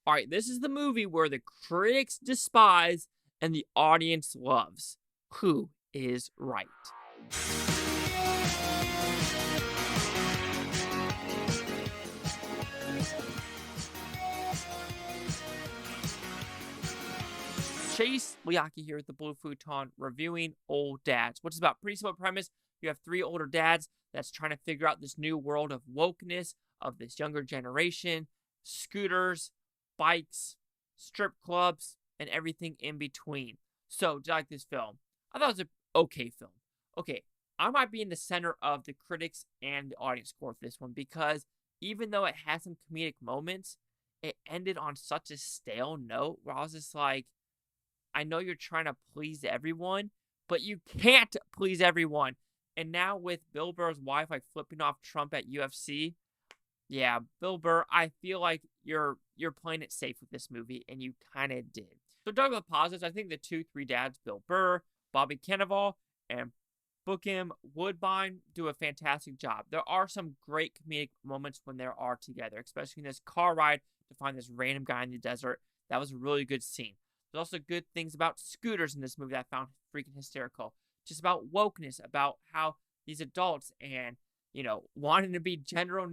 All right, this is the movie where the critics despise and the audience loves. Who is right? Chase Liaki here with the Blue Futon reviewing Old Dads, which is about pretty simple premise. You have three older dads that's trying to figure out this new world of wokeness of this younger generation, scooters, bikes, strip clubs, and everything in between. So, do you like this film? I thought it was an okay film. Okay, I might be in the center of the critics and the audience score for this one because even though it had some comedic moments, it ended on such a stale note where I was just like, I know you're trying to please everyone, but you can't please everyone. And now with Bill Burr's wife like flipping off Trump at UFC, yeah, Bill Burr, I feel like you're playing it safe with this movie, and you kind of did. So talking about positives, I think the three dads, Bill Burr, Bobby Cannavale, and Bokeem Woodbine do a fantastic job. There are some great comedic moments when they are together, especially in this car ride to find this random guy in the desert. That was a really good scene. There's also good things about scooters in this movie that I found freaking hysterical. Just about wokeness, about how these adults and, wanting to be gender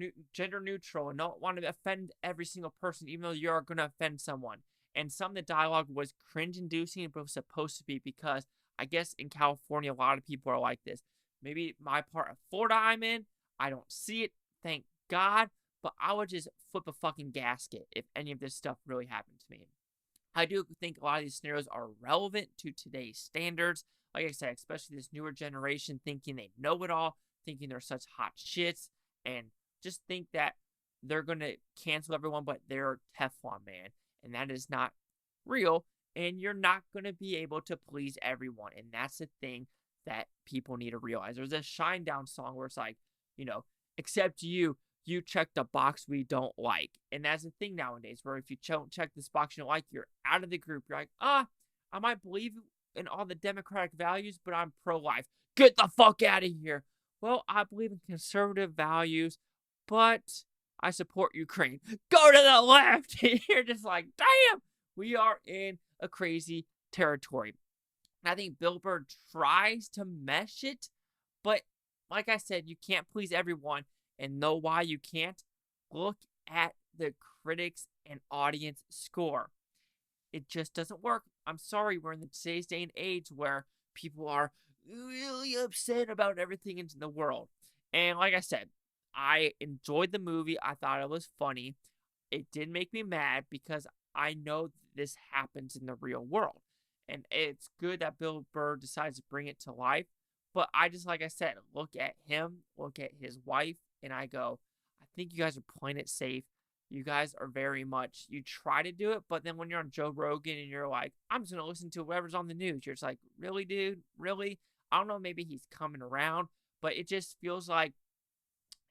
neutral and not wanting to offend every single person, even though you're going to offend someone. And some of the dialogue was cringe-inducing, but it was supposed to be because I guess in California, a lot of people are like this. Maybe my part of Florida I'm in, I don't see it, thank God, but I would just flip a fucking gasket if any of this stuff really happened to me. I do think a lot of these scenarios are relevant to today's standards. Like I said, especially this newer generation thinking they know it all, thinking they're such hot shits, and just think that they're going to cancel everyone, but they're Teflon Man. And that is not real, and you're not going to be able to please everyone. And that's the thing that people need to realize. There's a Shinedown song where it's like, except you check the box we don't like. And that's the thing nowadays, where if you don't check this box you don't like, you're out of the group. You're like, I might believe in all the democratic values, but I'm pro-life. Get the fuck out of here. Well, I believe in conservative values, but I support Ukraine. Go to the left. You're just like, damn, we are in a crazy territory. And I think Bill Burr tries to mesh it, but like I said, you can't please everyone. And know why you can't? Look at the critics and audience score. It just doesn't work. I'm sorry, we're in today's day and age where people are really upset about everything in the world. And like I said, I enjoyed the movie. I thought it was funny. It did make me mad because I know this happens in the real world. And it's good that Bill Burr decides to bring it to life. But I just, like I said, look at him, look at his wife, and I go, I think you guys are playing it safe. You guys are very much, you try to do it, but then when you're on Joe Rogan and you're like, I'm just going to listen to whatever's on the news. You're just like, really, dude? Really? I don't know, maybe he's coming around, but it just feels like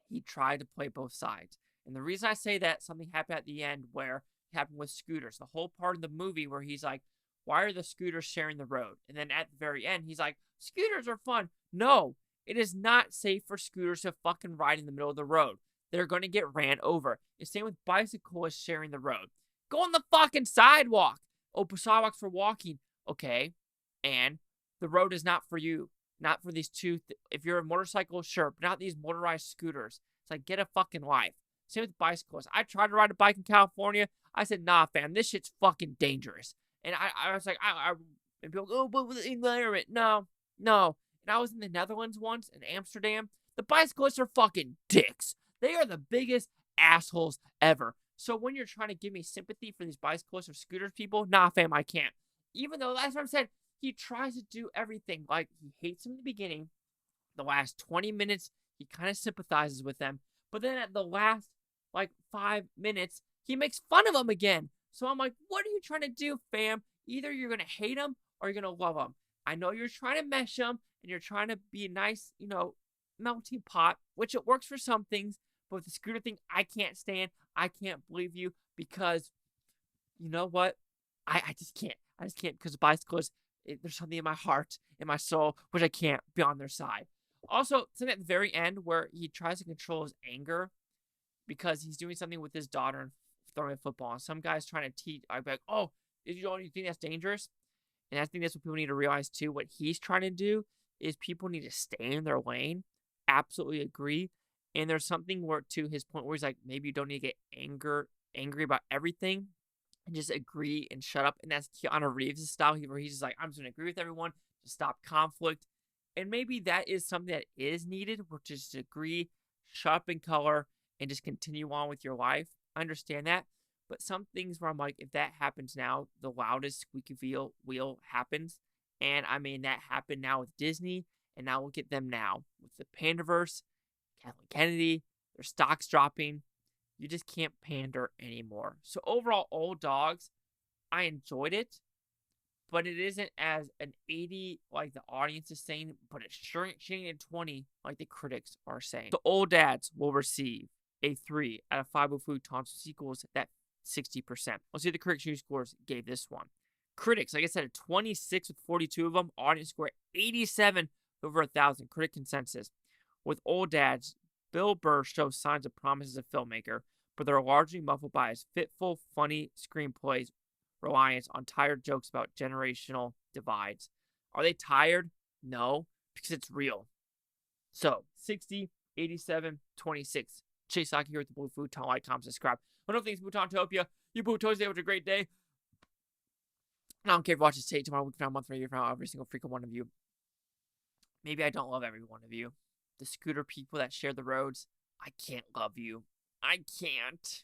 he tried to play both sides. And the reason I say that, something happened at the end where it happened with scooters. The whole part of the movie where he's like, why are the scooters sharing the road? And then at the very end, he's like, scooters are fun. No, it is not safe for scooters to fucking ride in the middle of the road. They're going to get ran over. The same with bicyclists sharing the road. Go on the fucking sidewalk. Oh, sidewalks for walking. Okay. And the road is not for you. Not for these two. If you're a motorcycle, sure. But not these motorized scooters. It's like, get a fucking life. Same with bicyclists. I tried to ride a bike in California. I said, nah, fam. This shit's fucking dangerous. And I was like, and people go, oh, but with the environment. No. And I was in the Netherlands once, in Amsterdam. The bicyclists are fucking dicks. They are the biggest assholes ever. So when you're trying to give me sympathy for these bicyclists or scooters people, nah, fam, I can't. Even though, that's what I'm saying, he tries to do everything. Like, he hates them in the beginning. The last 20 minutes, he kind of sympathizes with them. But then at the last, 5 minutes, he makes fun of them again. So I'm like, what are you trying to do, fam? Either you're going to hate them or you're going to love them. I know you're trying to mesh them and you're trying to be a nice, melting pot, which it works for some things. But with the scooter thing, I can't stand. I can't believe you because, you know what? I just can't. I just can't because bicyclists, there's something in my heart, in my soul, which I can't be on their side. Also, something at the very end where he tries to control his anger because he's doing something with his daughter and throwing a football. And some guys trying to teach, I'd be like, oh, you think that's dangerous? And I think that's what people need to realize too. What he's trying to do is people need to stay in their lane. Absolutely agree. And there's something where, to his point, where he's like, maybe you don't need to get angry about everything and just agree and shut up. And that's Keanu Reeves' style, where he's just like, I'm just going to agree with everyone to stop conflict. And maybe that is something that is needed, which is to agree, shut up in color, and just continue on with your life. I understand that. But some things where I'm like, if that happens now, the loudest squeaky wheel happens. And I mean, that happened now with Disney, and now we'll get them now with the Pandaverse, Kathleen Kennedy, their stocks dropping. You just can't pander anymore. So overall, Old Dogs, I enjoyed it, but it isn't as an 80 like the audience is saying, but it's shrinking at 20 like the critics are saying. The Old Dads will receive a 3 out of 5 Futon sequels that 60%. Let's see what the critic review scores gave this one. Critics, like I said, 26 with 42 of them. Audience score 87 over 1,000. Critic consensus. With Old Dads, Bill Burr shows signs of promise as a filmmaker, but they're largely muffled by his fitful, funny screenplays reliance on tired jokes about generational divides. Are they tired? No, because it's real. So, 60, 87, 26. Chase Aki here with the Blue Futon. Like, comment, subscribe. One of the things, Futontopia. You Futos, have a great day. I don't care if you watch this tape tomorrow, week from now, month from now, year from now, every single freaking one of you. Maybe I don't love every one of you. The scooter people that share the roads, I can't love you. I can't.